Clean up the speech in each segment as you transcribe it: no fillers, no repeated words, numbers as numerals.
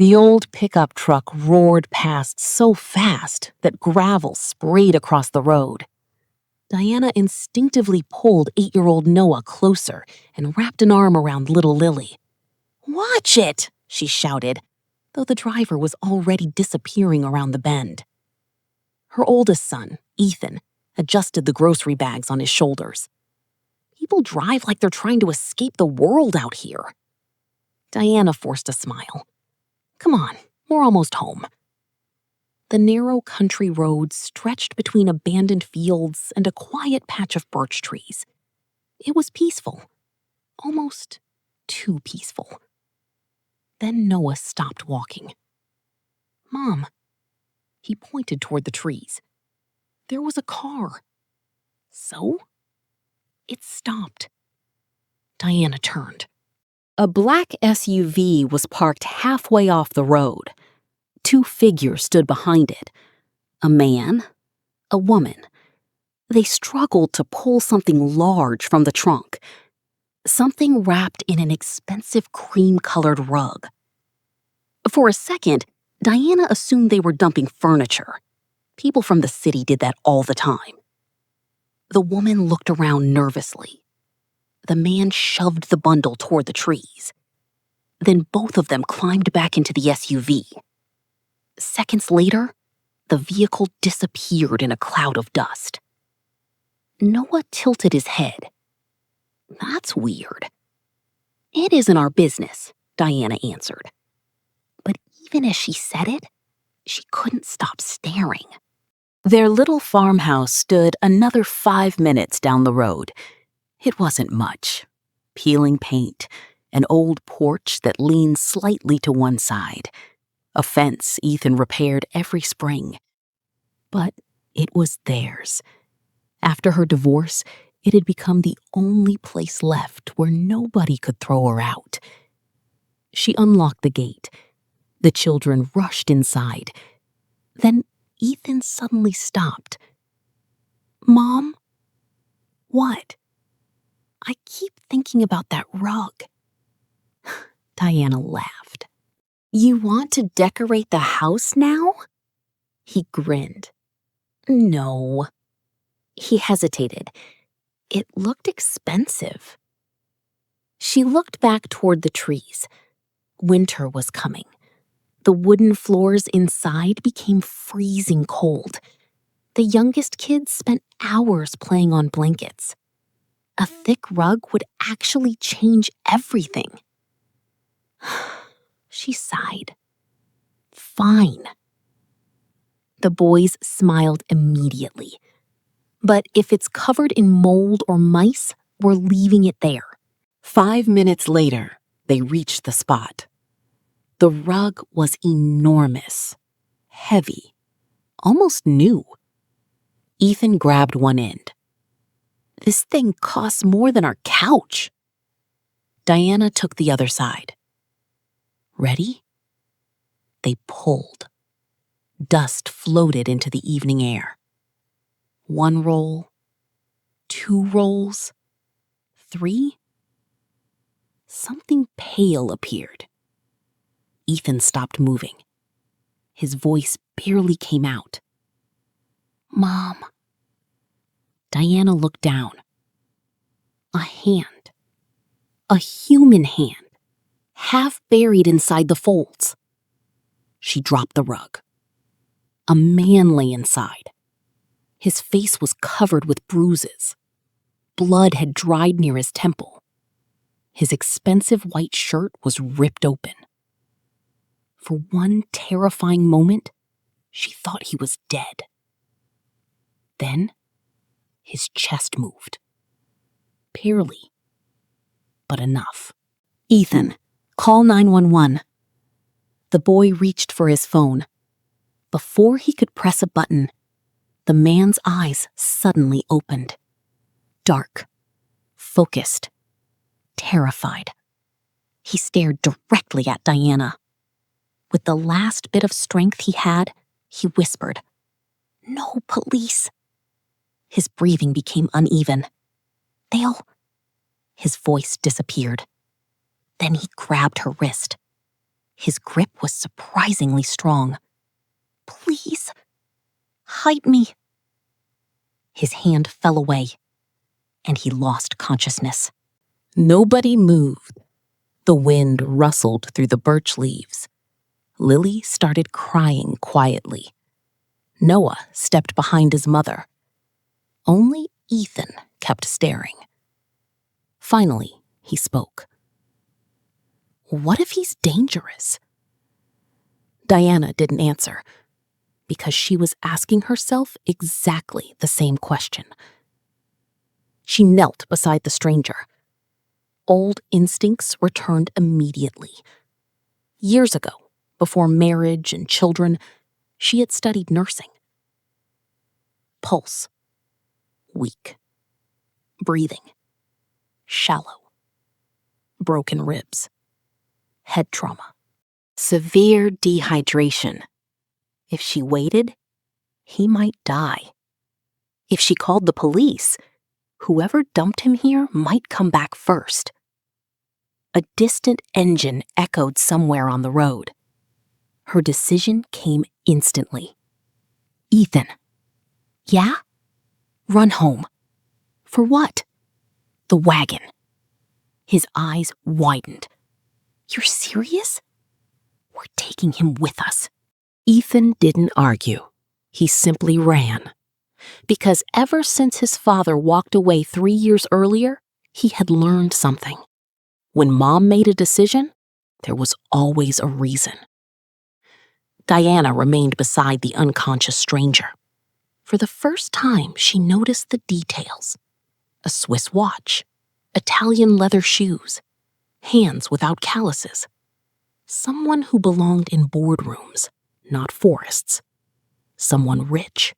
The old pickup truck roared past so fast that gravel sprayed across the road. Diana instinctively pulled 8-year-old Noah closer and wrapped an arm around little Lily. "Watch it!" she shouted, though the driver was already disappearing around the bend. Her oldest son, Ethan, adjusted the grocery bags on his shoulders. "People drive like they're trying to escape the world out here." Diana forced a smile. "Come on, we're almost home." The narrow country road stretched between abandoned fields and a quiet patch of birch trees. It was peaceful, almost too peaceful. Then Noah stopped walking. "Mom." He pointed toward the trees. There was a car. So? It stopped. Diana turned. A black SUV was parked halfway off the road. 2 figures stood behind it. A man, a woman. They struggled to pull something large from the trunk. Something wrapped in an expensive cream-colored rug. For a second, Diana assumed they were dumping furniture. People from the city did that all the time. The woman looked around nervously. The man shoved the bundle toward the trees. Then both of them climbed back into the SUV. Seconds later, the vehicle disappeared in a cloud of dust. Noah tilted his head. "That's weird." "It isn't our business," Diana answered. But even as she said it, she couldn't stop staring. Their little farmhouse stood another 5 minutes down the road. It wasn't much. Peeling paint, an old porch that leaned slightly to one side, a fence Ethan repaired every spring. But it was theirs. After her divorce, it had become the only place left where nobody could throw her out. She unlocked the gate. The children rushed inside. Then Ethan suddenly stopped. "Mom?" "What?" "I keep thinking about that rug." Diana laughed. "You want to decorate the house now?" He grinned. "No." He hesitated. It looked expensive. She looked back toward the trees. Winter was coming. The wooden floors inside became freezing cold. The youngest kids spent hours playing on blankets. A thick rug would actually change everything. She sighed. "Fine." The boys smiled immediately. "But if it's covered in mold or mice, we're leaving it there." 5 minutes later, they reached the spot. The rug was enormous, heavy, almost new. Ethan grabbed one end. "This thing costs more than our couch." Diana took the other side. "Ready?" They pulled. Dust floated into the evening air. 1 roll, 2 rolls, 3. Something pale appeared. Ethan stopped moving. His voice barely came out. "Mom." Diana looked down. A hand. A human hand, half buried inside the folds. She dropped the rug. A man lay inside. His face was covered with bruises. Blood had dried near his temple. His expensive white shirt was ripped open. For one terrifying moment, she thought he was dead. Then, his chest moved. Barely, but enough. "Ethan, call 911. The boy reached for his phone. Before he could press a button, the man's eyes suddenly opened. Dark, focused, terrified. He stared directly at Diana. With the last bit of strength he had, he whispered, "No police." His breathing became uneven." His voice disappeared. Then he grabbed her wrist. His grip was surprisingly strong. "Please, hide me." His hand fell away, and he lost consciousness. Nobody moved. The wind rustled through the birch leaves. Lily started crying quietly. Noah stepped behind his mother. Only Ethan kept staring. Finally, he spoke. "What if he's dangerous?" Diana didn't answer, because she was asking herself exactly the same question. She knelt beside the stranger. Old instincts returned immediately. Years ago, before marriage and children, she had studied nursing. Pulse. Weak. Breathing. Shallow. Broken ribs. Head trauma. Severe dehydration. If she waited, he might die. If she called the police, whoever dumped him here might come back first. A distant engine echoed somewhere on the road. Her decision came instantly. "Ethan." "Yeah?" "Run home." "For what?" "The wagon." His eyes widened. "You're serious?" "We're taking him with us." Ethan didn't argue. He simply ran. Because ever since his father walked away 3 years earlier, he had learned something. When Mom made a decision, there was always a reason. Diana remained beside the unconscious stranger. For the first time, she noticed the details. A Swiss watch, Italian leather shoes, hands without calluses. Someone who belonged in boardrooms, not forests. Someone rich,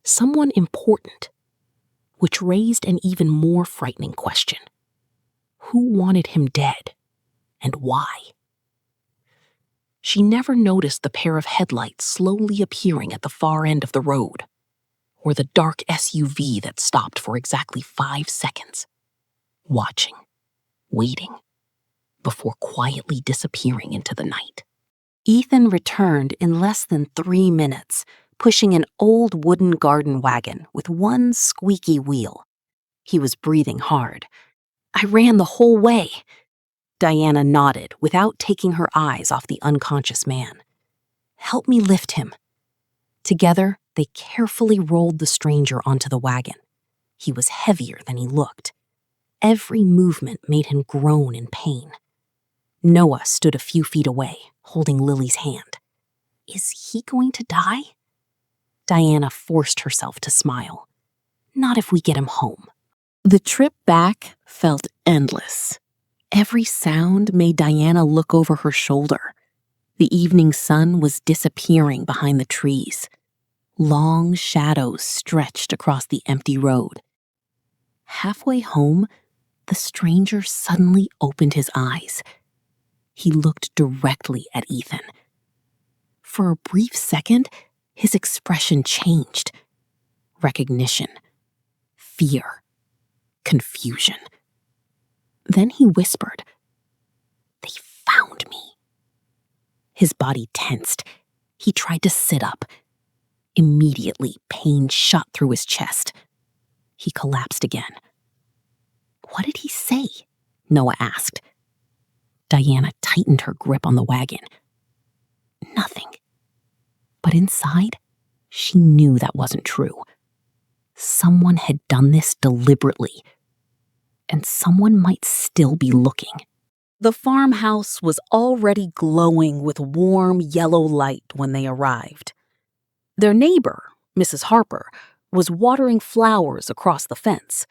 someone important, which raised an even more frightening question. Who wanted him dead, and why? She never noticed the pair of headlights slowly appearing at the far end of the road, or the dark SUV that stopped for exactly 5 seconds, watching, waiting, before quietly disappearing into the night. Ethan returned in less than 3 minutes, pushing an old wooden garden wagon with one squeaky wheel. He was breathing hard. "I ran the whole way." Diana nodded without taking her eyes off the unconscious man. "Help me lift him." Together, they carefully rolled the stranger onto the wagon. He was heavier than he looked. Every movement made him groan in pain. Noah stood a few feet away, holding Lily's hand. Is he going to die? Diana forced herself to smile. Not if we get him home. The trip back felt endless. Every sound made Diana look over her shoulder. The evening sun was disappearing behind the trees. Long shadows stretched across the empty road. Halfway home, the stranger suddenly opened his eyes. He looked directly at Ethan. For a brief second, his expression changed. Recognition, fear, confusion. Then he whispered, "They found me." His body tensed. He tried to sit up. Immediately, pain shot through his chest. He collapsed again. "What did he say?" Noah asked. Diana tightened her grip on the wagon. Nothing. But inside, she knew that wasn't true. Someone had done this deliberately, and someone might still be looking. The farmhouse was already glowing with warm yellow light when they arrived. Their neighbor, Mrs. Harper, was watering flowers across the fence.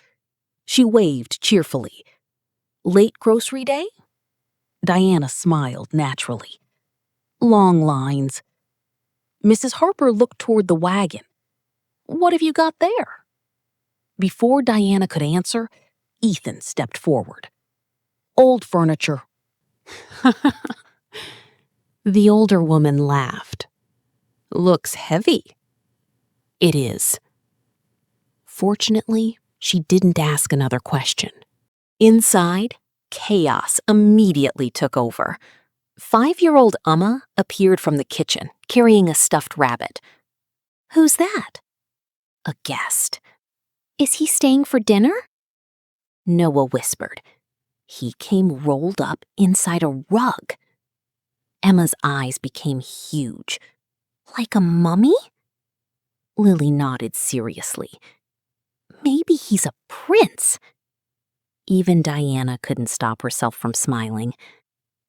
She waved cheerfully. "Late grocery day?" Diana smiled naturally. "Long lines." Mrs. Harper looked toward the wagon. "What have you got there?" Before Diana could answer, Ethan stepped forward. "Old furniture." The older woman laughed. "Looks heavy." "It is." Fortunately, she didn't ask another question. Inside, chaos immediately took over. 5-year-old Amma appeared from the kitchen, carrying a stuffed rabbit. "Who's that?" "A guest." "Is he staying for dinner?" Noah whispered. "He came rolled up inside a rug." Emma's eyes became huge. "Like a mummy?" Lily nodded seriously. "Maybe he's a prince." Even Diana couldn't stop herself from smiling.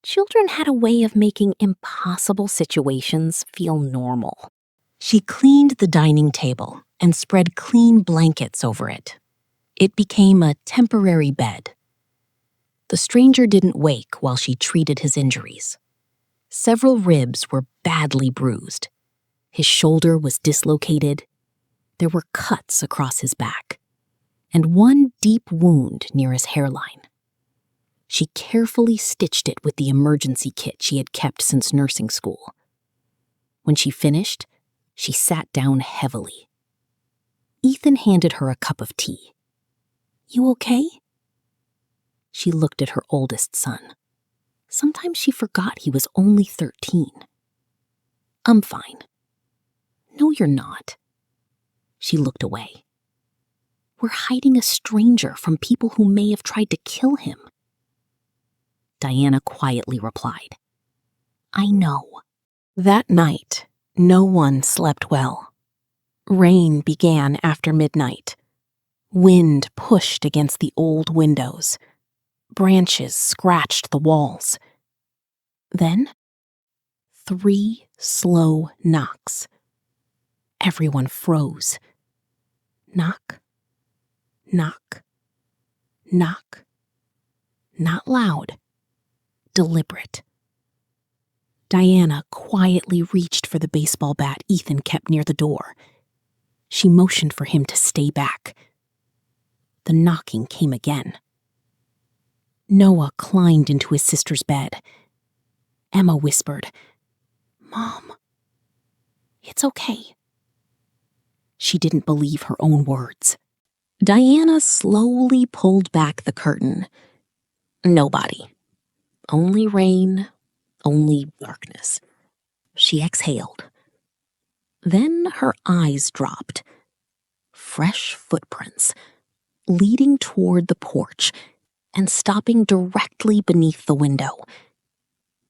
Children had a way of making impossible situations feel normal. She cleaned the dining table and spread clean blankets over it. It became a temporary bed. The stranger didn't wake while she treated his injuries. Several ribs were badly bruised. His shoulder was dislocated. There were cuts across his back, and one deep wound near his hairline. She carefully stitched it with the emergency kit she had kept since nursing school. When she finished, she sat down heavily. Ethan handed her a cup of tea. "You okay?" She looked at her oldest son. Sometimes she forgot he was only 13. "I'm fine." "No, you're not." She looked away. "We're hiding a stranger from people who may have tried to kill him." Diana quietly replied, "I know." That night, no one slept well. Rain began after midnight. Wind pushed against the old windows. Branches scratched the walls. Then, 3 slow knocks. Everyone froze. Knock, knock, knock. Not loud, deliberate. Diana quietly reached for the baseball bat Ethan kept near the door. She motioned for him to stay back. The knocking came again. Noah climbed into his sister's bed. Emma whispered, "Mom, it's okay." She didn't believe her own words. Diana slowly pulled back the curtain. Nobody. Only rain, only darkness. She exhaled. Then her eyes dropped. Fresh footprints, leading toward the porch and stopping directly beneath the window.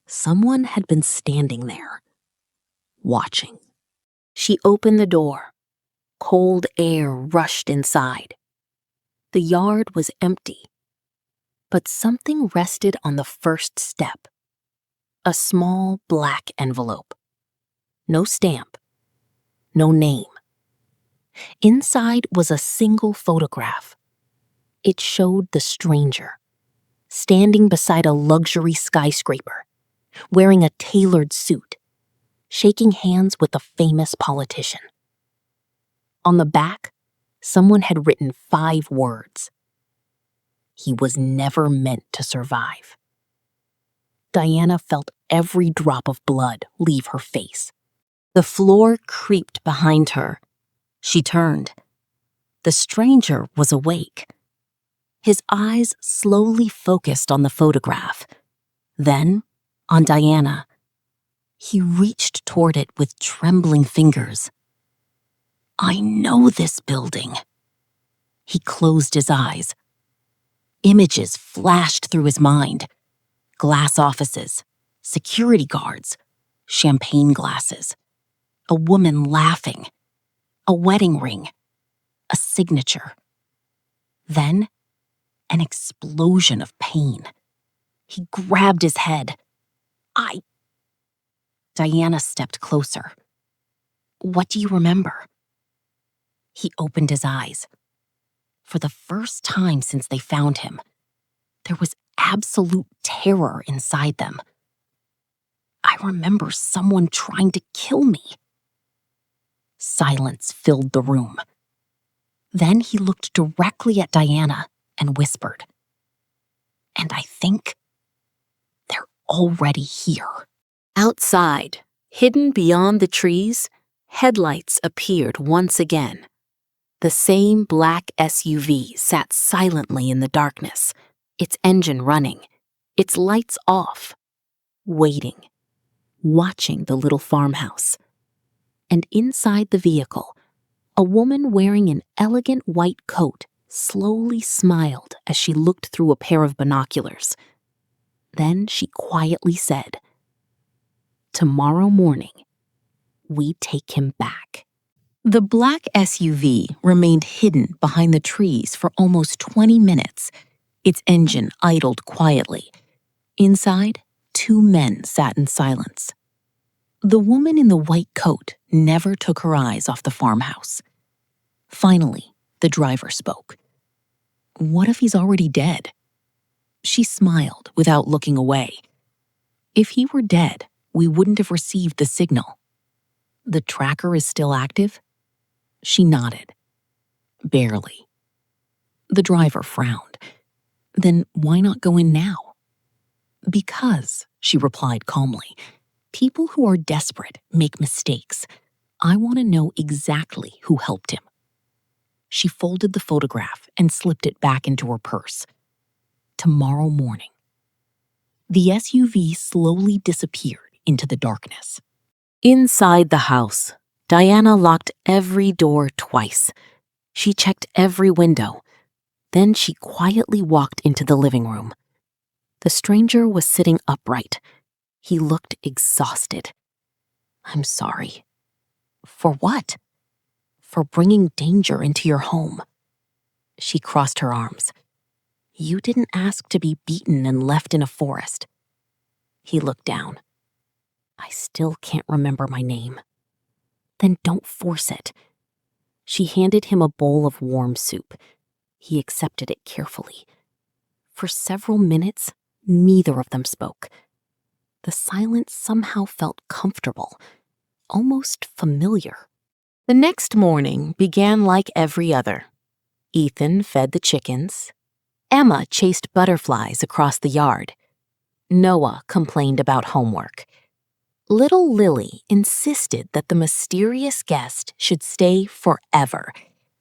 Someone had been standing there, watching. She opened the door. Cold air rushed inside. The yard was empty, but something rested on the first step. A small black envelope. No stamp. No name. Inside was a single photograph. It showed the stranger, standing beside a luxury skyscraper, wearing a tailored suit, shaking hands with a famous politician. On the back, someone had written 5 words. He was never meant to survive. Diana felt every drop of blood leave her face. The floor creaked behind her. She turned. The stranger was awake. His eyes slowly focused on the photograph, then on Diana. He reached toward it with trembling fingers. "I know this building." He closed his eyes. Images flashed through his mind. Glass offices, security guards, champagne glasses, a woman laughing, a wedding ring, a signature. Then, an explosion of pain. He grabbed his head. Diana stepped closer. "What do you remember?" He opened his eyes. For the first time since they found him, there was absolute terror inside them. "I remember someone trying to kill me." Silence filled the room. Then he looked directly at Diana and whispered, "And I think they're already here." Outside, hidden beyond the trees, headlights appeared once again. The same black SUV sat silently in the darkness, its engine running, its lights off. waiting, watching the little farmhouse. And inside the vehicle, a woman wearing an elegant white coat slowly smiled as she looked through a pair of binoculars. Then she quietly said, "Tomorrow morning, we take him back." The black SUV remained hidden behind the trees for almost 20 minutes. Its engine idled quietly. Inside, two men sat in silence. The woman in the white coat never took her eyes off the farmhouse. Finally, the driver spoke. "What if he's already dead?" She smiled without looking away. "If he were dead, we wouldn't have received the signal." "The tracker is still active?" She nodded. "Barely." The driver frowned. "Then why not go in now?" "Because," she replied calmly, "people who are desperate make mistakes. I want to know exactly who helped him." She folded the photograph and slipped it back into her purse. "Tomorrow morning." The SUV slowly disappeared into the darkness. Inside the house, Diana locked every door twice. She checked every window. Then she quietly walked into the living room. The stranger was sitting upright. He looked exhausted. "I'm sorry." "For what?" "For bringing danger into your home." She crossed her arms. "You didn't ask to be beaten and left in a forest." He looked down. "I still can't remember my name." "Then don't force it." She handed him a bowl of warm soup. He accepted it carefully. For several minutes, neither of them spoke. The silence somehow felt comfortable, almost familiar. The next morning began like every other. Ethan fed the chickens. Emma chased butterflies across the yard. Noah complained about homework. Little Lily insisted that the mysterious guest should stay forever,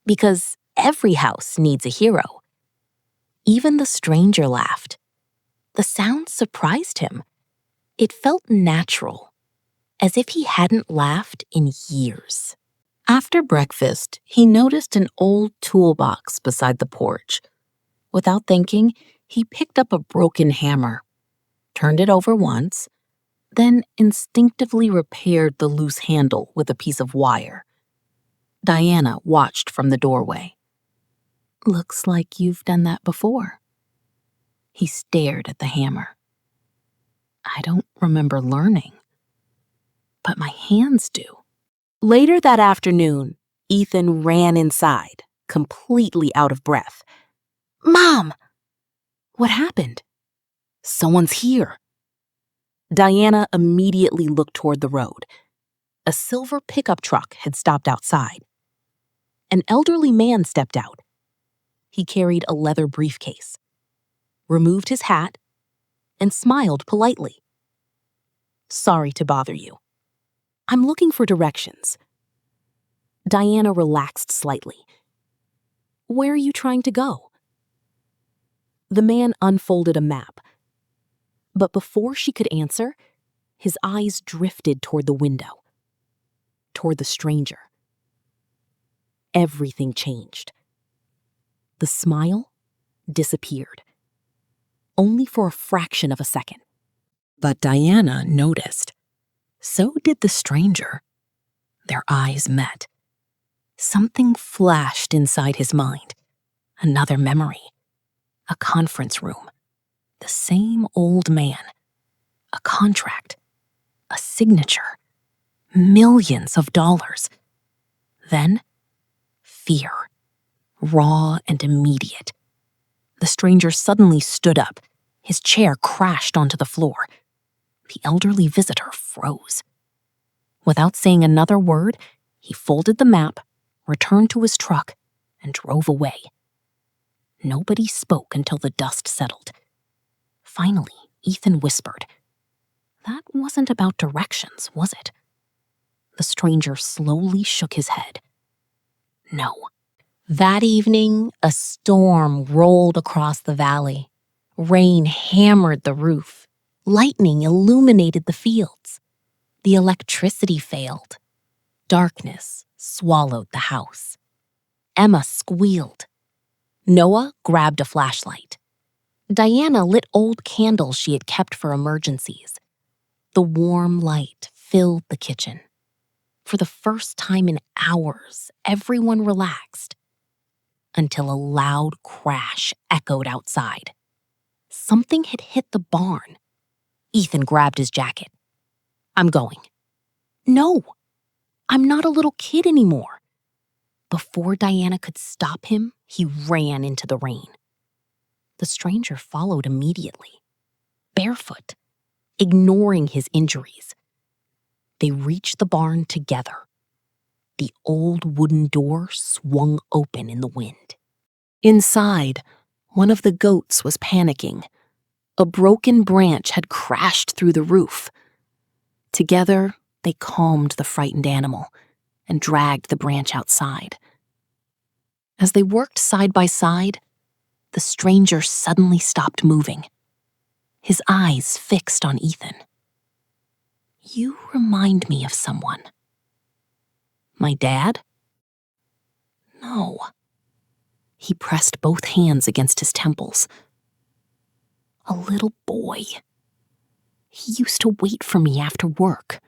because every house needs a hero. Even the stranger laughed. The sound surprised him. It felt natural, as if he hadn't laughed in years. After breakfast, he noticed an old toolbox beside the porch. Without thinking, he picked up a broken hammer, turned it over once, then instinctively repaired the loose handle with a piece of wire. Diana watched from the doorway. "Looks like you've done that before." He stared at the hammer. "I don't remember learning, but my hands do." Later that afternoon, Ethan ran inside, completely out of breath. "Mom!" "What happened?" "Someone's here." Diana immediately looked toward the road. A silver pickup truck had stopped outside. An elderly man stepped out. He carried a leather briefcase, removed his hat, and smiled politely. "Sorry to bother you. I'm looking for directions." Diana relaxed slightly. "Where are you trying to go?" The man unfolded a map. But before she could answer, his eyes drifted toward the window, toward the stranger. Everything changed. The smile disappeared, only for a fraction of a second. But Diana noticed. So did the stranger. Their eyes met. Something flashed inside his mind. Another memory. A conference room. The same old man. A contract. A signature. Millions of dollars. Then, fear. Raw and immediate. The stranger suddenly stood up. His chair crashed onto the floor. The elderly visitor froze. Without saying another word, he folded the map, returned to his truck, and drove away. Nobody spoke until the dust settled. Finally, Ethan whispered, "That wasn't about directions, was it?" The stranger slowly shook his head. "No." That evening, a storm rolled across the valley. Rain hammered the roof. Lightning illuminated the fields. The electricity failed. Darkness swallowed the house. Emma squealed. Noah grabbed a flashlight. Diana lit old candles she had kept for emergencies. The warm light filled the kitchen. For the first time in hours, everyone relaxed. Until a loud crash echoed outside. Something had hit the barn. Ethan grabbed his jacket. "I'm going." "No, I'm not a little kid anymore." Before Diana could stop him, he ran into the rain. The stranger followed immediately, barefoot, ignoring his injuries. They reached the barn together. The old wooden door swung open in the wind. Inside, one of the goats was panicking. A broken branch had crashed through the roof. Together, they calmed the frightened animal and dragged the branch outside. As they worked side by side, the stranger suddenly stopped moving, his eyes fixed on Ethan. "You remind me of someone." "My dad?" "No." He pressed both hands against his temples. "A little boy. He used to wait for me after work."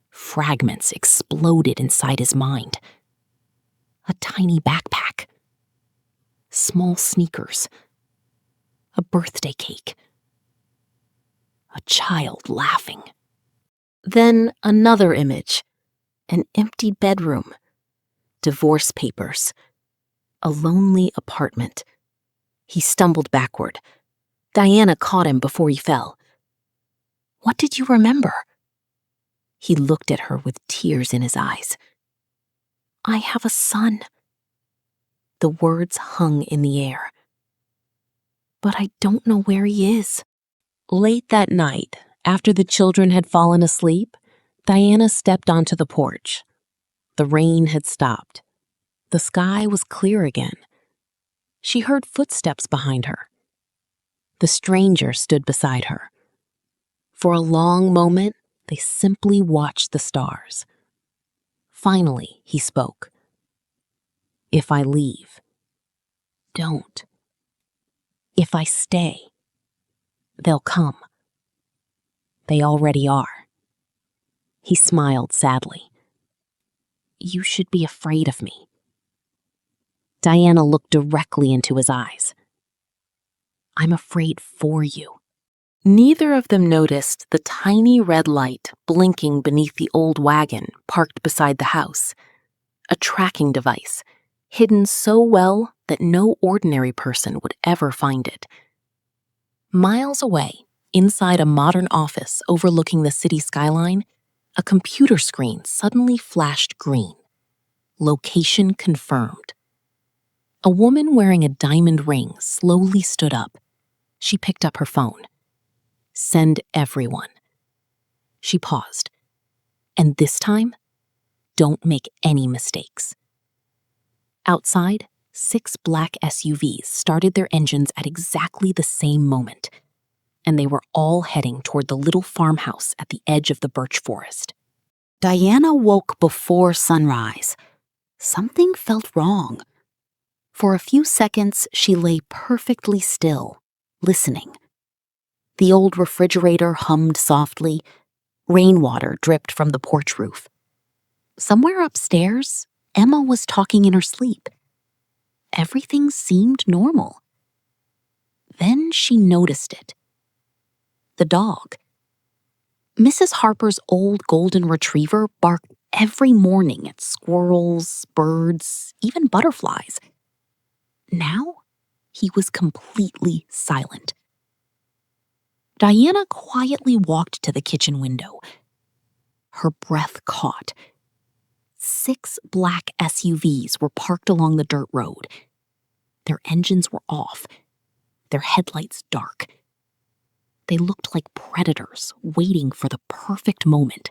Fragments exploded inside his mind. A tiny backpack. Small sneakers. A birthday cake. A child laughing. Then another image. An empty bedroom. Divorce papers. A lonely apartment. He stumbled backward. Diana caught him before he fell. "What did you remember?" He looked at her with tears in his eyes. "I have a son." The words hung in the air. "But I don't know where he is." Late that night, after the children had fallen asleep, Diana stepped onto the porch. The rain had stopped. The sky was clear again. She heard footsteps behind her. The stranger stood beside her. For a long moment, they simply watched the stars. Finally, he spoke. "If I leave, don't. If I stay, they'll come. They already are." He smiled sadly. "You should be afraid of me." Diana looked directly into his eyes. "I'm afraid for you." Neither of them noticed the tiny red light blinking beneath the old wagon parked beside the house, a tracking device, hidden so well that no ordinary person would ever find it. Miles away, inside a modern office overlooking the city skyline, a computer screen suddenly flashed green. Location confirmed. A woman wearing a diamond ring slowly stood up. She picked up her phone. "Send everyone." She paused. "And this time, don't make any mistakes." Outside, 6 black SUVs started their engines at exactly the same moment, and they were all heading toward the little farmhouse at the edge of the birch forest. Diana woke before sunrise. Something felt wrong. For a few seconds, she lay perfectly still, listening. The old refrigerator hummed softly. Rainwater dripped from the porch roof. Somewhere upstairs, Emma was talking in her sleep. Everything seemed normal. Then she noticed it. The dog. Mrs. Harper's old golden retriever barked every morning at squirrels, birds, even butterflies. Now, he was completely silent. Diana quietly walked to the kitchen window. Her breath caught. 6 black SUVs were parked along the dirt road. Their engines were off, their headlights dark. They looked like predators waiting for the perfect moment.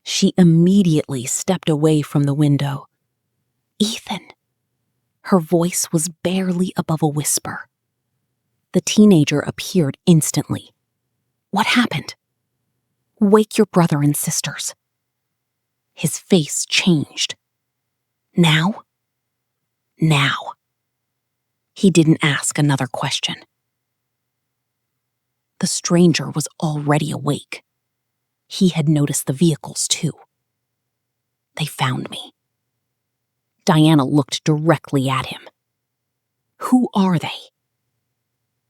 She immediately stepped away from the window. "Ethan." Her voice was barely above a whisper. The teenager appeared instantly, What happened? Wake your brother and sisters. His face changed. Now? Now. He didn't ask another question. The stranger was already awake. He had noticed the vehicles, too. They found me. Diana looked directly at him. Who are they?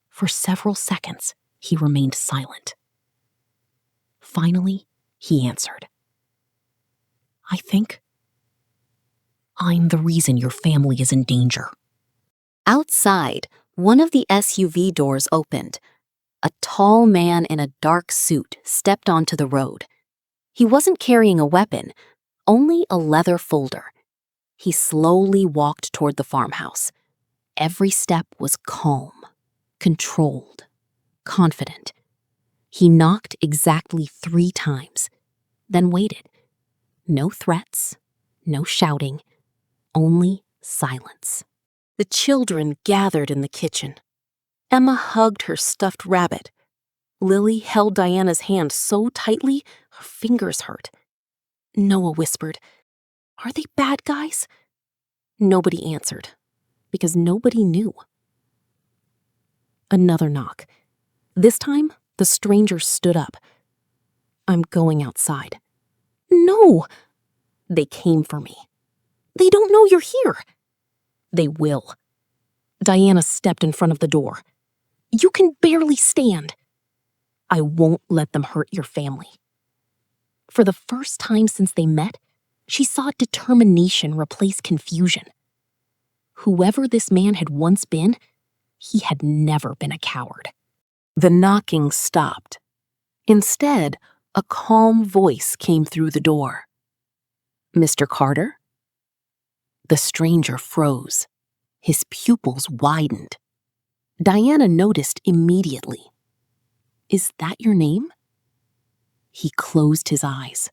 For several seconds, he remained silent. Finally, he answered. I think I'm the reason your family is in danger. Outside, one of the SUV doors opened. A tall man in a dark suit stepped onto the road. He wasn't carrying a weapon, only a leather folder. He slowly walked toward the farmhouse. Every step was calm, controlled, confident. He knocked exactly 3 times, then waited. No threats, no shouting, only silence. The children gathered in the kitchen. Emma hugged her stuffed rabbit. Lily held Diana's hand so tightly, her fingers hurt. Noah whispered, "Are they bad guys?" Nobody answered, because nobody knew. Another knock. This time, the stranger stood up. I'm going outside. No! They came for me. They don't know you're here. They will. Diana stepped in front of the door. You can barely stand. I won't let them hurt your family. For the first time since they met, she saw determination replace confusion. Whoever this man had once been, he had never been a coward. The knocking stopped. Instead, a calm voice came through the door. Mr. Carter? The stranger froze. His pupils widened. Diana noticed immediately. Is that your name? He closed his eyes.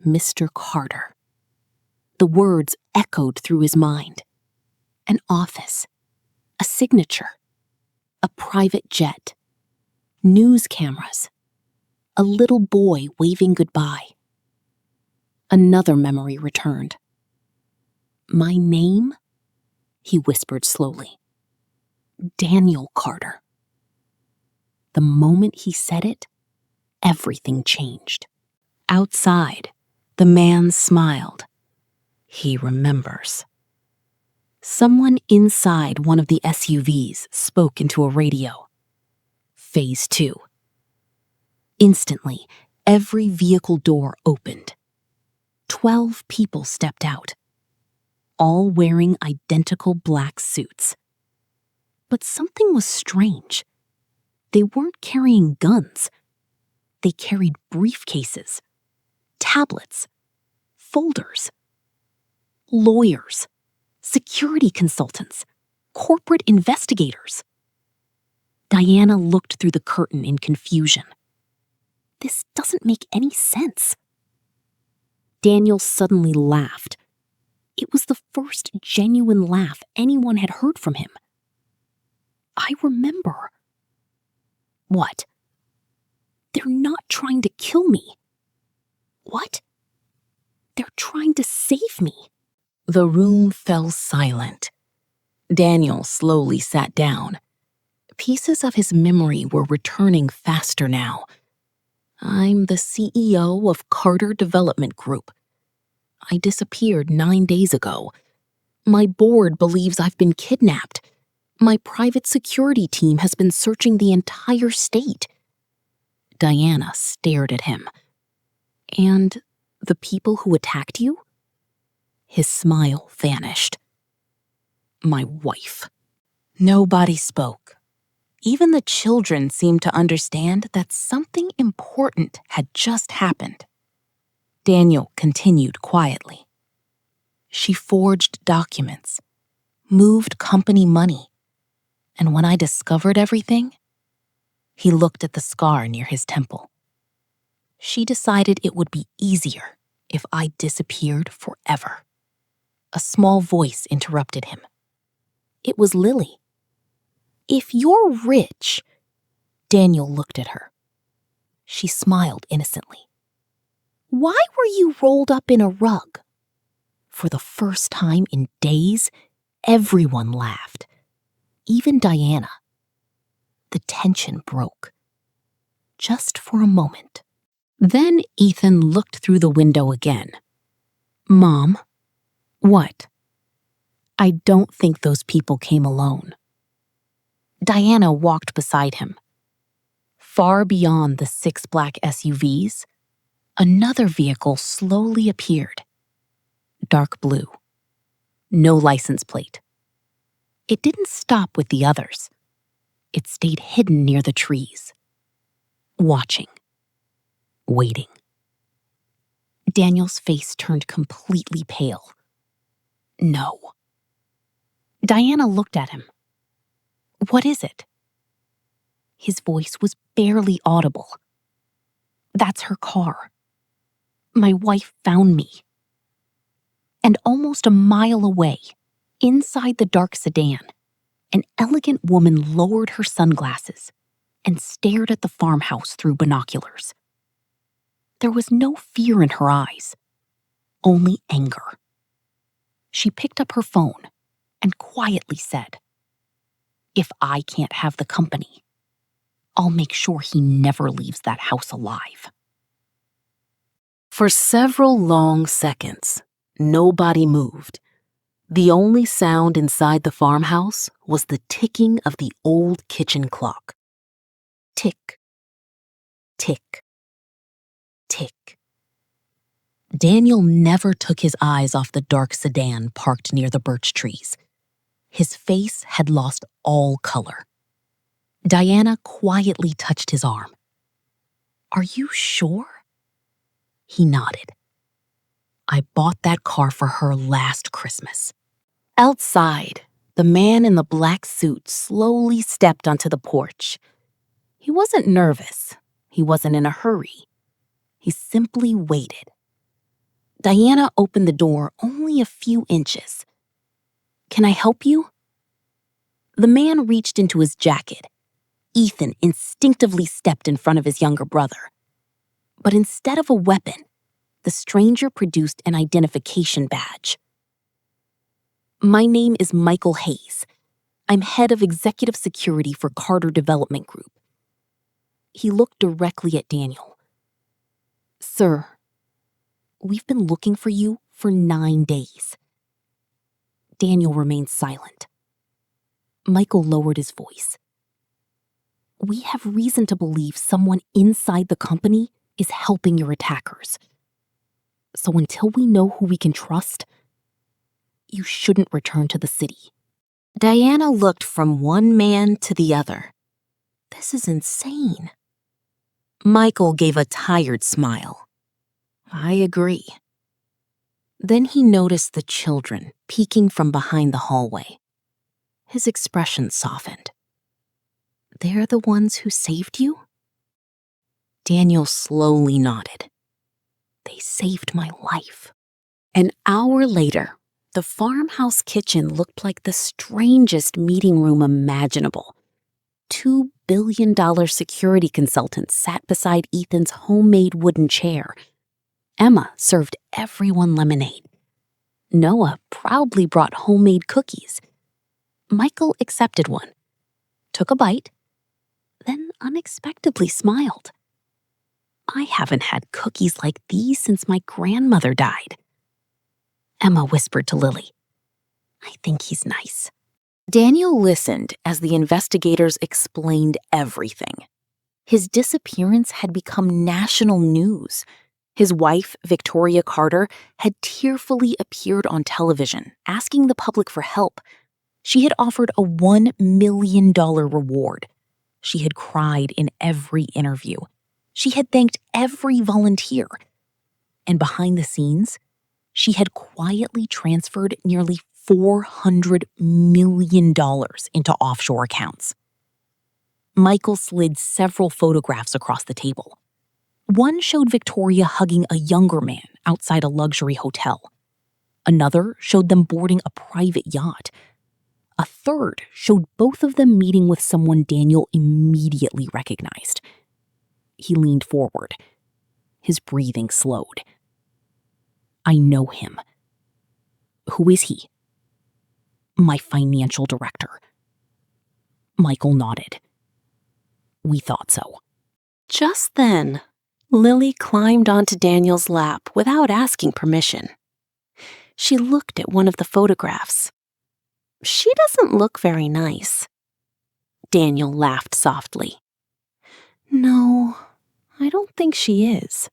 Mr. Carter. The words echoed through his mind. An office. A signature. A private jet. News cameras. A little boy waving goodbye. Another memory returned. My name? He whispered slowly. Daniel Carter. The moment he said it, everything changed. Outside, the man smiled. He remembers. Someone inside one of the SUVs spoke into a radio. Phase 2. Instantly, every vehicle door opened. 12 people stepped out, all wearing identical black suits. But something was strange. They weren't carrying guns. They carried briefcases, tablets, folders. Lawyers, security consultants, corporate investigators. Diana looked through the curtain in confusion. This doesn't make any sense. Daniel suddenly laughed. It was the first genuine laugh anyone had heard from him. I remember. What? They're not trying to kill me. What? They're trying to save me. The room fell silent. Daniel slowly sat down. Pieces of his memory were returning faster now. I'm the CEO of Carter Development Group. I disappeared 9 days ago. My board believes I've been kidnapped. My private security team has been searching the entire state. Diana stared at him. And the people who attacked you? His smile vanished. My wife. Nobody spoke. Even the children seemed to understand that something important had just happened. Daniel continued quietly. She forged documents, moved company money, and when I discovered everything, he looked at the scar near his temple. She decided it would be easier if I disappeared forever. A small voice interrupted him. It was Lily. If you're rich, Daniel looked at her. She smiled innocently. Why were you rolled up in a rug? For the first time in days, everyone laughed. Even Diana. The tension broke. Just for a moment. Then Ethan looked through the window again. Mom, what? I don't think those people came alone. Diana walked beside him. Far beyond the 6 black SUVs, another vehicle slowly appeared. Dark blue. No license plate. It didn't stop with the others. It stayed hidden near the trees. Watching. Waiting. Daniel's face turned completely pale. No. Diana looked at him. What is it? His voice was barely audible. That's her car. My wife found me. And almost a mile away, inside the dark sedan, an elegant woman lowered her sunglasses and stared at the farmhouse through binoculars. There was no fear in her eyes, only anger. She picked up her phone and quietly said, If I can't have the company, I'll make sure he never leaves that house alive. For several long seconds, nobody moved. The only sound inside the farmhouse was the ticking of the old kitchen clock. Tick, tick, tick. Daniel never took his eyes off the dark sedan parked near the birch trees. His face had lost all color. Diana quietly touched his arm. Are you sure? He nodded. I bought that car for her last Christmas. Outside, the man in the black suit slowly stepped onto the porch. He wasn't nervous. He wasn't in a hurry. He simply waited. Diana opened the door only a few inches. Can I help you? The man reached into his jacket. Ethan instinctively stepped in front of his younger brother. But instead of a weapon, the stranger produced an identification badge. My name is Michael Hayes. I'm head of executive security for Carter Development Group. He looked directly at Daniel. Sir, we've been looking for you for 9 days. Daniel remained silent. Michael lowered his voice. We have reason to believe someone inside the company is helping your attackers. So until we know who we can trust, you shouldn't return to the city. Diana looked from one man to the other. This is insane. Michael gave a tired smile. I agree. Then he noticed the children peeking from behind the hallway. His expression softened. They're the ones who saved you? Daniel slowly nodded. They saved my life. An hour later, the farmhouse kitchen looked like the strangest meeting room imaginable. 2 billion-dollar security consultants sat beside Ethan's homemade wooden chair. Emma served everyone lemonade. Noah proudly brought homemade cookies. Michael accepted one, took a bite, then unexpectedly smiled. I haven't had cookies like these since my grandmother died. Emma whispered to Lily. I think he's nice. Daniel listened as the investigators explained everything. His disappearance had become national news. His wife, Victoria Carter, had tearfully appeared on television, asking the public for help. She had offered a $1 million reward. She had cried in every interview. She had thanked every volunteer. And behind the scenes, she had quietly transferred nearly $400 million into offshore accounts. Michael slid several photographs across the table. One showed Victoria hugging a younger man outside a luxury hotel. Another showed them boarding a private yacht. A third showed both of them meeting with someone Daniel immediately recognized. He leaned forward. His breathing slowed. I know him. Who is he? My financial director. Michael nodded. We thought so. Just then, Lily climbed onto Daniel's lap without asking permission. She looked at one of the photographs. She doesn't look very nice. Daniel laughed softly. No, I don't think she is.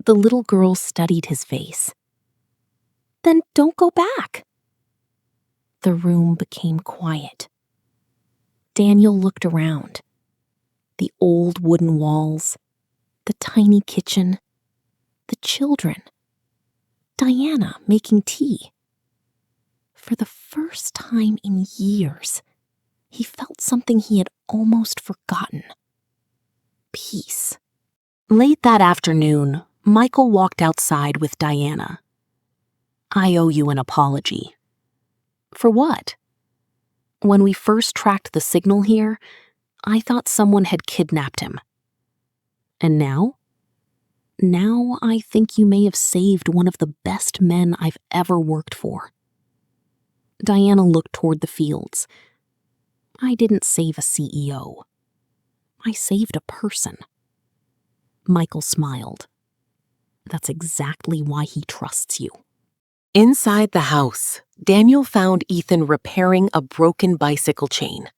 The little girl studied his face. Then don't go back. The room became quiet. Daniel looked around. The old wooden walls, the tiny kitchen, the children, Diana making tea. For the first time in years, he felt something he had almost forgotten. Peace. Late that afternoon, Michael walked outside with Diana. I owe you an apology. For what? When we first tracked the signal here, I thought someone had kidnapped him. And now? Now I think you may have saved one of the best men I've ever worked for. Diana looked toward the fields. I didn't save a CEO. I saved a person. Michael smiled. That's exactly why he trusts you. Inside the house, Daniel found Ethan repairing a broken bicycle chain.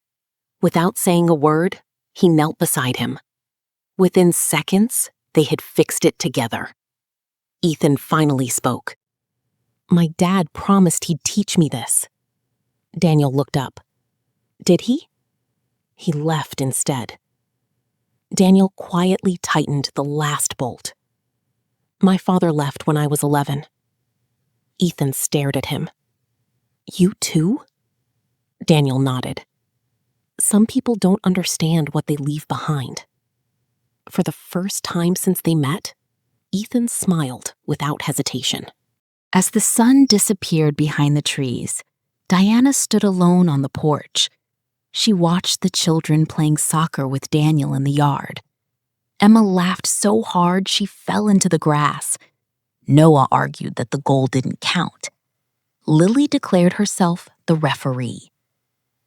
Without saying a word, he knelt beside him. Within seconds, they had fixed it together. Ethan finally spoke. My dad promised he'd teach me this. Daniel looked up. Did he? He left instead. Daniel quietly tightened the last bolt. My father left when I was 11. Ethan stared at him. You too? Daniel nodded. Some people don't understand what they leave behind. For the first time since they met, Ethan smiled without hesitation. As the sun disappeared behind the trees, Diana stood alone on the porch. She watched the children playing soccer with Daniel in the yard. Emma laughed so hard she fell into the grass. Noah argued that the goal didn't count. Lily declared herself the referee.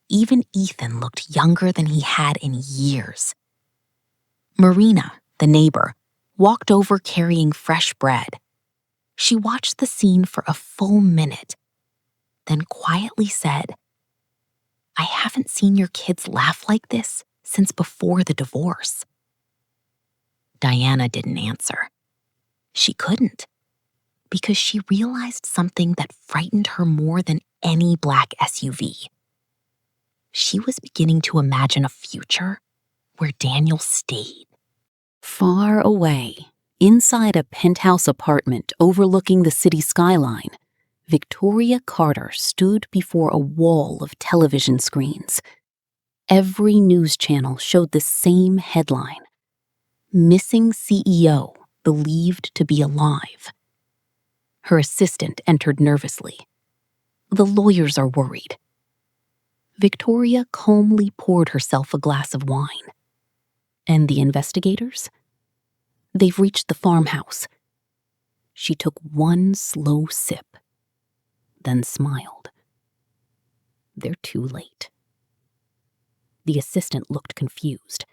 Even Ethan looked younger than he had in years. Marina, the neighbor, walked over carrying fresh bread. She watched the scene for a full minute, then quietly said, I haven't seen your kids laugh like this since before the divorce. Diana didn't answer. She couldn't, because she realized something that frightened her more than any black SUV. She was beginning to imagine a future where Daniel stayed. Far away, inside a penthouse apartment overlooking the city skyline, Victoria Carter stood before a wall of television screens. Every news channel showed the same headline: Missing CEO believed to be alive. Her assistant entered nervously. The lawyers are worried. Victoria calmly poured herself a glass of wine. And the investigators? They've reached the farmhouse. She took one slow sip, then smiled. They're too late. The assistant looked confused.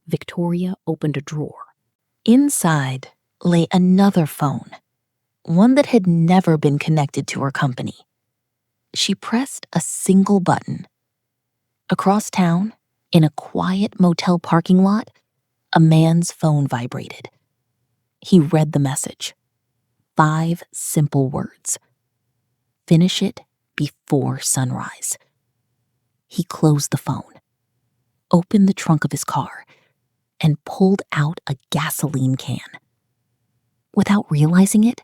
Victoria opened a drawer. Inside lay another phone, one that had never been connected to her company. She pressed a single button. Across town, in a quiet motel parking lot, a man's phone vibrated. He read the message. 5 simple words. Finish it before sunrise. He closed the phone, opened the trunk of his car, and pulled out a gasoline can. Without realizing it,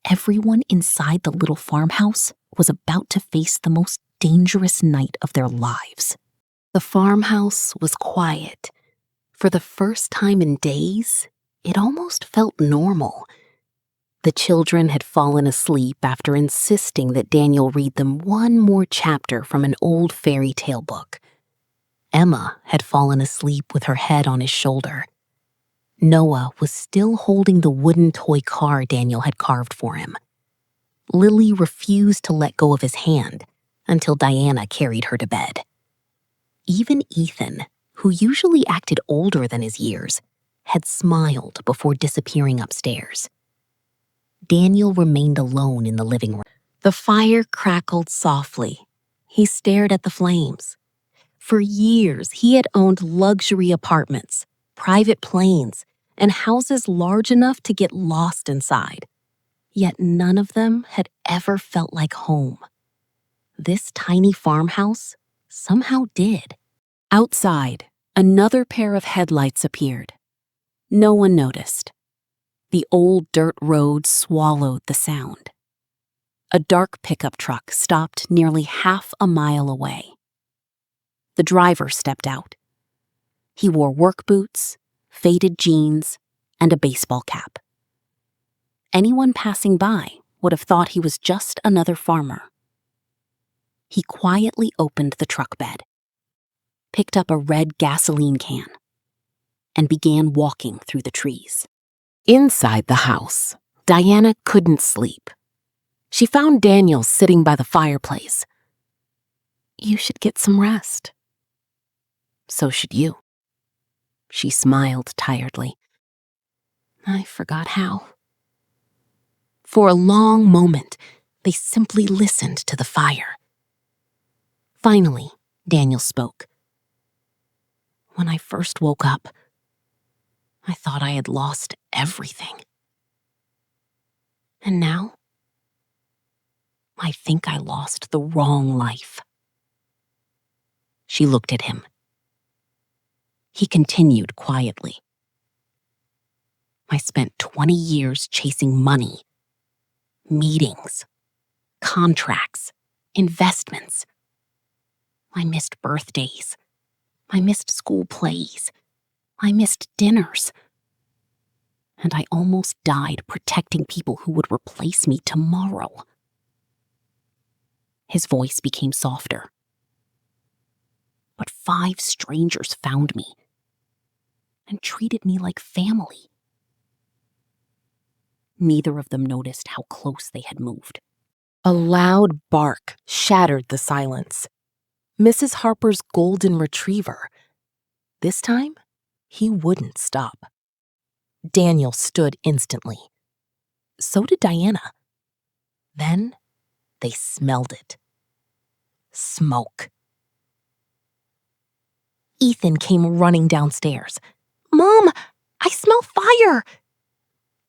everyone inside the little farmhouse was about to face the most dangerous night of their lives. The farmhouse was quiet. For the first time in days, it almost felt normal. The children had fallen asleep after insisting that Daniel read them one more chapter from an old fairy tale book. Emma had fallen asleep with her head on his shoulder. Noah was still holding the wooden toy car Daniel had carved for him. Lily refused to let go of his hand until Diana carried her to bed. Even Ethan, who usually acted older than his years, had smiled before disappearing upstairs. Daniel remained alone in the living room. The fire crackled softly. He stared at the flames. For years, he had owned luxury apartments, private planes, and houses large enough to get lost inside. Yet none of them had ever felt like home. This tiny farmhouse somehow did. Outside, another pair of headlights appeared. No one noticed. The old dirt road swallowed the sound. A dark pickup truck stopped nearly half a mile away. The driver stepped out. He wore work boots, faded jeans, and a baseball cap. Anyone passing by would have thought he was just another farmer. He quietly opened the truck bed, picked up a red gasoline can, and began walking through the trees. Inside the house, Diana couldn't sleep. She found Daniel sitting by the fireplace. "You should get some rest." "So should you." She smiled tiredly. "I forgot how." For a long moment, they simply listened to the fire. Finally, Daniel spoke. "When I first woke up, I thought I had lost everything. And now, I think I lost the wrong life." She looked at him. He continued quietly. "I spent 20 years chasing money, meetings, contracts, investments. I missed birthdays. I missed school plays. I missed dinners. And I almost died protecting people who would replace me tomorrow." His voice became softer. "But 5 strangers found me and treated me like family. Neither of them noticed how close they had moved." A loud bark shattered the silence. Mrs. Harper's golden retriever. This time, he wouldn't stop. Daniel stood instantly. So did Diana. Then they smelled it. Smoke. Ethan came running downstairs. "Mom, I smell fire!"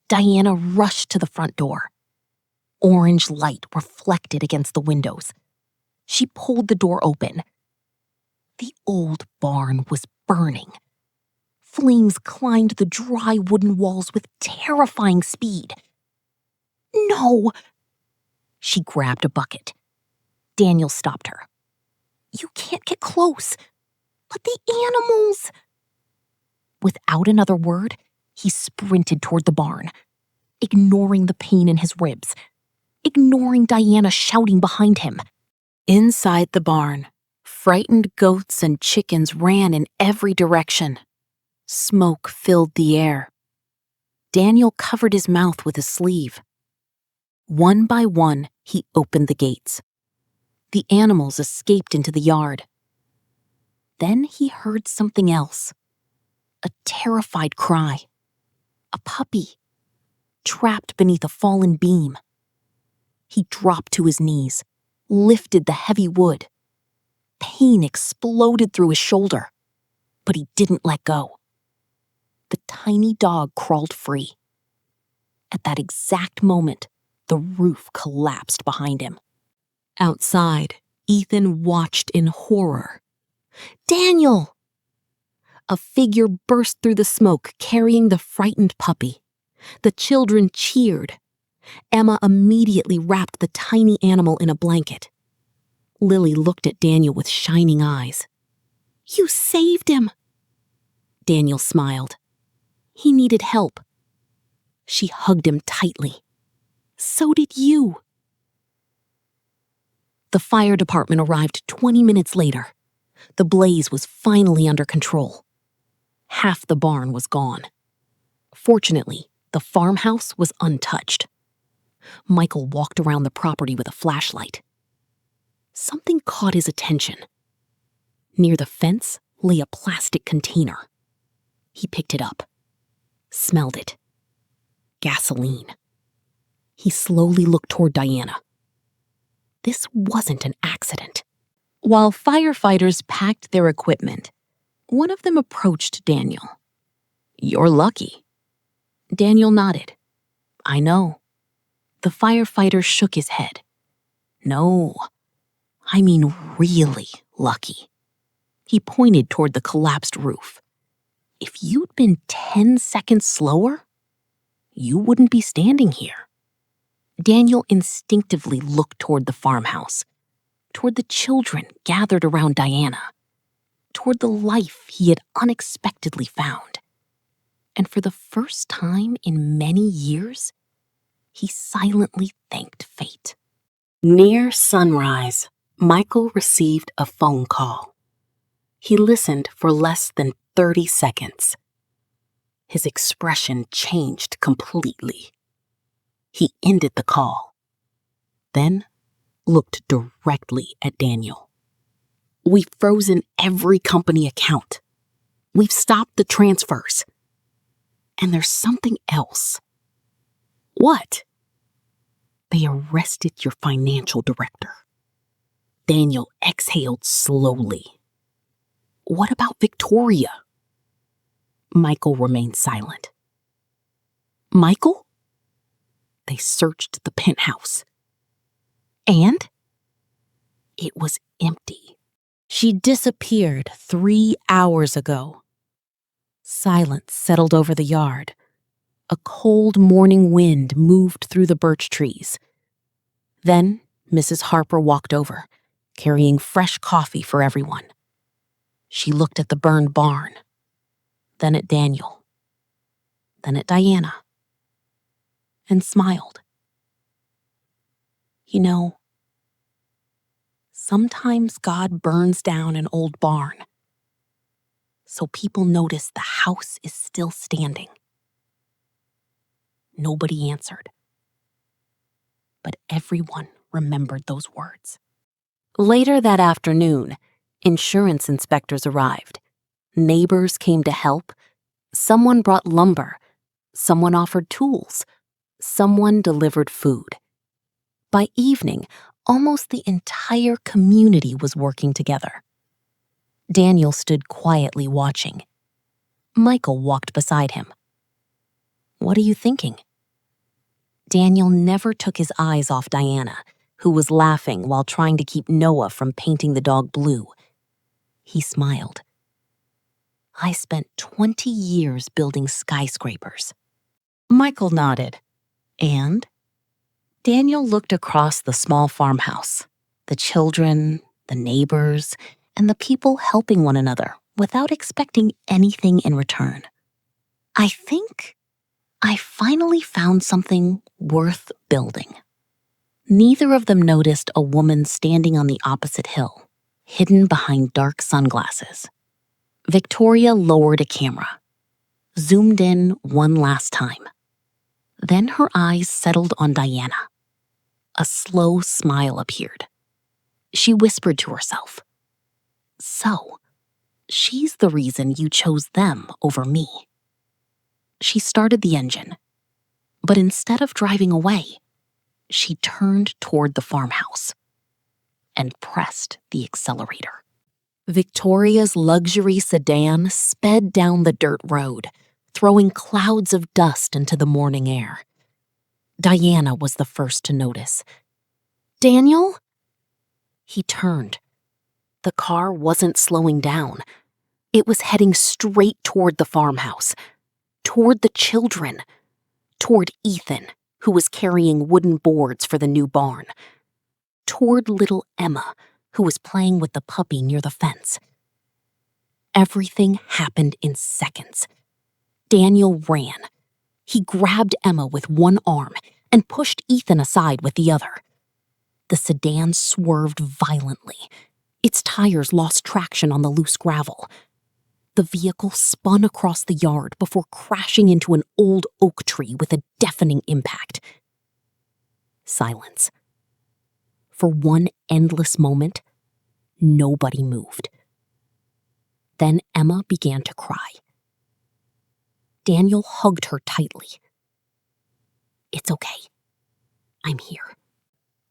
Diana rushed to the front door. Orange light reflected against the windows. She pulled the door open. The old barn was burning. Flames climbed the dry wooden walls with terrifying speed. "No!" She grabbed a bucket. Daniel stopped her. "You can't get close. But the animals!" Without another word, he sprinted toward the barn, ignoring the pain in his ribs, ignoring Diana shouting behind him. Inside the barn, frightened goats and chickens ran in every direction. Smoke filled the air. Daniel covered his mouth with his sleeve. One by one, he opened the gates. The animals escaped into the yard. Then he heard something else. A terrified cry. A puppy, trapped beneath a fallen beam. He dropped to his knees, lifted the heavy wood. Pain exploded through his shoulder, but he didn't let go. The tiny dog crawled free. At that exact moment, the roof collapsed behind him. Outside, Ethan watched in horror. "Daniel!" A figure burst through the smoke, carrying the frightened puppy. The children cheered. Emma immediately wrapped the tiny animal in a blanket. Lily looked at Daniel with shining eyes. "You saved him!" Daniel smiled. He needed help. She hugged him tightly. "So did you." The fire department arrived 20 minutes later. The blaze was finally under control. Half the barn was gone. Fortunately, the farmhouse was untouched. Michael walked around the property with a flashlight. Something caught his attention. Near the fence lay a plastic container. He picked it up, smelled it. Gasoline. He slowly looked toward Diana. This wasn't an accident. While firefighters packed their equipment, one of them approached Daniel. "You're lucky." Daniel nodded. "I know." The firefighter shook his head. "No, I mean really lucky." He pointed toward the collapsed roof. "If you'd been 10 seconds slower, you wouldn't be standing here." Daniel instinctively looked toward the farmhouse, toward the children gathered around Diana, toward the life he had unexpectedly found. And for the first time in many years, he silently thanked fate. Near sunrise, Michael received a phone call. He listened for less than 30 seconds. His expression changed completely. He ended the call, then looked directly at Daniel. "We've frozen every company account. We've stopped the transfers. And there's something else." "What?" "They arrested your financial director." Daniel exhaled slowly. "What about Victoria?" Michael remained silent. "Michael?" They searched the penthouse. And? It was empty. She disappeared 3 hours ago. Silence settled over the yard. A cold morning wind moved through the birch trees. Then Mrs. Harper walked over, carrying fresh coffee for everyone. She looked at the burned barn, then at Daniel, then at Diana, and smiled. "You know, sometimes God burns down an old barn, so people notice the house is still standing." Nobody answered, but everyone remembered those words. Later that afternoon, insurance inspectors arrived. Neighbors came to help. Someone brought lumber. Someone offered tools. Someone delivered food. By evening, almost the entire community was working together. Daniel stood quietly watching. Michael walked beside him. "What are you thinking?" Daniel never took his eyes off Diana, who was laughing while trying to keep Noah from painting the dog blue. He smiled. "I spent 20 years building skyscrapers." Michael nodded. "And?" Daniel looked across the small farmhouse, the children, the neighbors, and the people helping one another without expecting anything in return. "I think I finally found something worth building." Neither of them noticed a woman standing on the opposite hill, hidden behind dark sunglasses. Victoria lowered a camera, zoomed in one last time. Then her eyes settled on Diana. A slow smile appeared. She whispered to herself, "So, she's the reason you chose them over me." She started the engine, but instead of driving away, she turned toward the farmhouse and pressed the accelerator. Victoria's luxury sedan sped down the dirt road, throwing clouds of dust into the morning air. Diana was the first to notice. "Daniel?" He turned. The car wasn't slowing down. It was heading straight toward the farmhouse, toward the children, toward Ethan, who was carrying wooden boards for the new barn, toward little Emma, who was playing with the puppy near the fence. Everything happened in seconds. Daniel ran. He grabbed Emma with one arm and pushed Ethan aside with the other. The sedan swerved violently. Its tires lost traction on the loose gravel. The vehicle spun across the yard before crashing into an old oak tree with a deafening impact. Silence. For one endless moment, nobody moved. Then Emma began to cry. Daniel hugged her tightly. "It's okay. I'm here."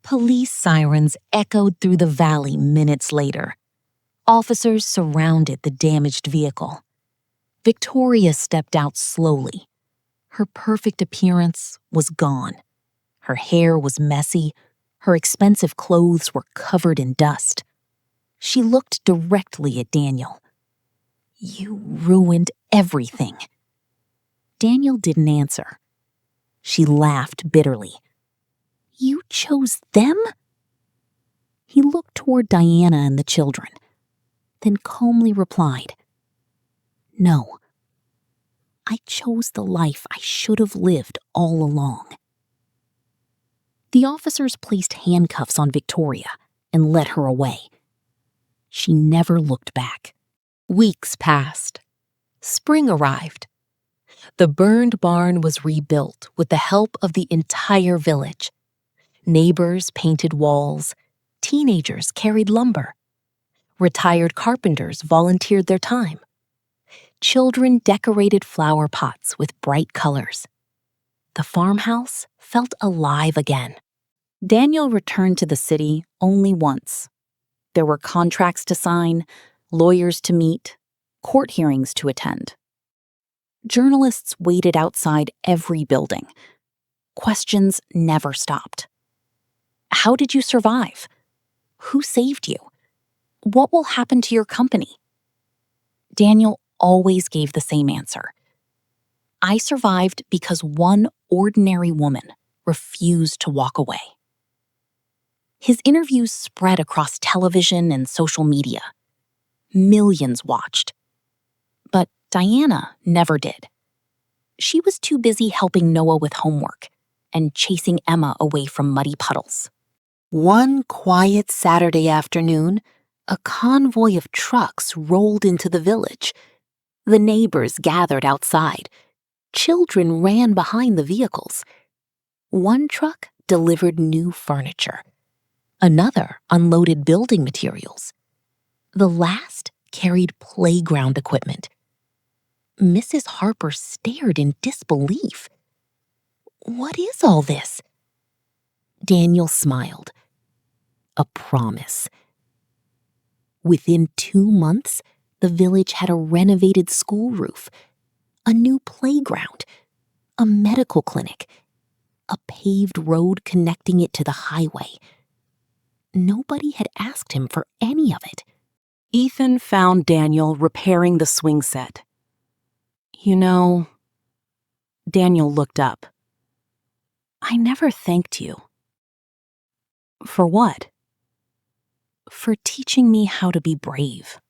Police sirens echoed through the valley minutes later. Officers surrounded the damaged vehicle. Victoria stepped out slowly. Her perfect appearance was gone. Her hair was messy. Her expensive clothes were covered in dust. She looked directly at Daniel. "You ruined everything." Daniel didn't answer. She laughed bitterly. "You chose them?" He looked toward Diana and the children, then calmly replied, "No. I chose the life I should have lived all along." The officers placed handcuffs on Victoria and led her away. She never looked back. Weeks passed. Spring arrived. The burned barn was rebuilt with the help of the entire village. Neighbors painted walls. Teenagers carried lumber. Retired carpenters volunteered their time. Children decorated flower pots with bright colors. The farmhouse felt alive again. Daniel returned to the city only once. There were contracts to sign, lawyers to meet, court hearings to attend. Journalists waited outside every building. Questions never stopped. How did you survive? Who saved you? What will happen to your company? Daniel always gave the same answer. I survived because one ordinary woman refused to walk away. His interviews spread across television and social media. Millions watched. But Diana never did. She was too busy helping Noah with homework and chasing Emma away from muddy puddles. One quiet Saturday afternoon, a convoy of trucks rolled into the village. The neighbors gathered outside. Children ran behind the vehicles. One truck delivered new furniture. Another unloaded building materials. The last carried playground equipment. Mrs. Harper stared in disbelief. "What is all this?" Daniel smiled. A promise. Within 2 months, the village had a renovated school roof, a new playground, a medical clinic, a paved road connecting it to the highway. Nobody had asked him for any of it. Ethan found Daniel repairing the swing set. "You know," Daniel looked up, "I never thanked you." "For what?" "For teaching me how to be brave."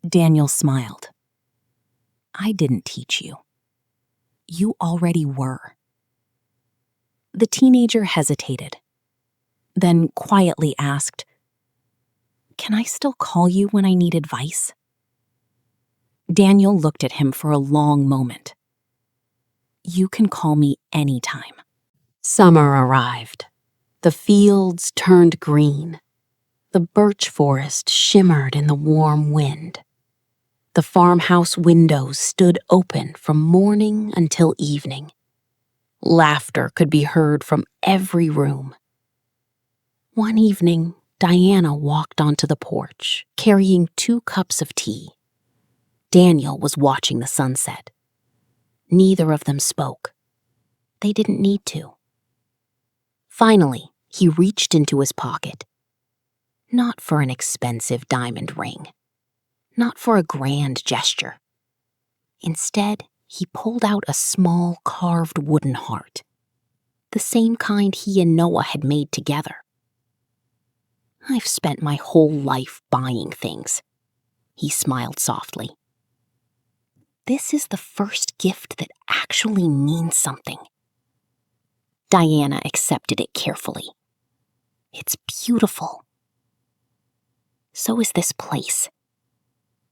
Daniel smiled. "I didn't teach you. You already were." The teenager hesitated, then quietly asked, "Can I still call you when I need advice?" Daniel looked at him for a long moment. "You can call me anytime." Summer arrived. The fields turned green. The birch forest shimmered in the warm wind. The farmhouse windows stood open from morning until evening. Laughter could be heard from every room. One evening, Diana walked onto the porch, carrying 2 cups of tea. Daniel was watching the sunset. Neither of them spoke. They didn't need to. Finally, he reached into his pocket. Not for an expensive diamond ring. Not for a grand gesture. Instead, he pulled out a small carved wooden heart. The same kind he and Noah had made together. "I've spent my whole life buying things." He smiled softly. "This is the first gift that actually means something." Diana accepted it carefully. "It's beautiful." So is this place.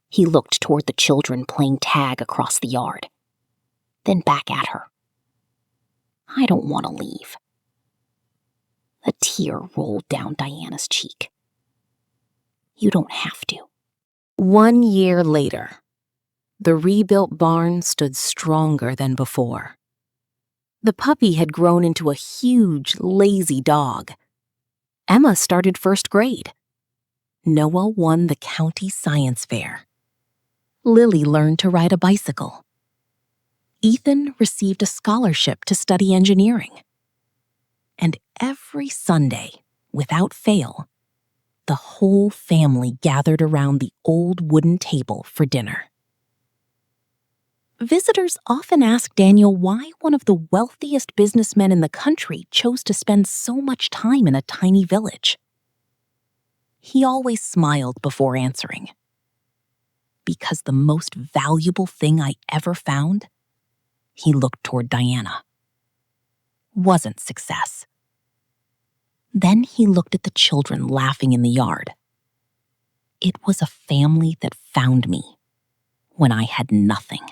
He looked toward the children playing tag across the yard, then back at her. I don't want to leave. A tear rolled down Diana's cheek. You don't have to. 1 year later, the rebuilt barn stood stronger than before. The puppy had grown into a huge, lazy dog. Emma started first grade. Noah won the county science fair. Lily learned to ride a bicycle. Ethan received a scholarship to study engineering. And every Sunday, without fail, the whole family gathered around the old wooden table for dinner. Visitors often ask Daniel why one of the wealthiest businessmen in the country chose to spend so much time in a tiny village. He always smiled before answering. Because the most valuable thing I ever found, he looked toward Diana, wasn't success. Then he looked at the children laughing in the yard. It was a family that found me when I had nothing.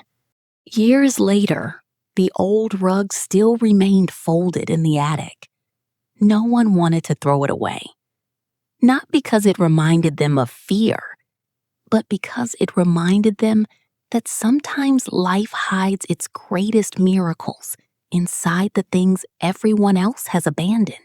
Years later, the old rug still remained folded in the attic. No one wanted to throw it away. Not because it reminded them of fear, but because it reminded them that sometimes life hides its greatest miracles inside the things everyone else has abandoned.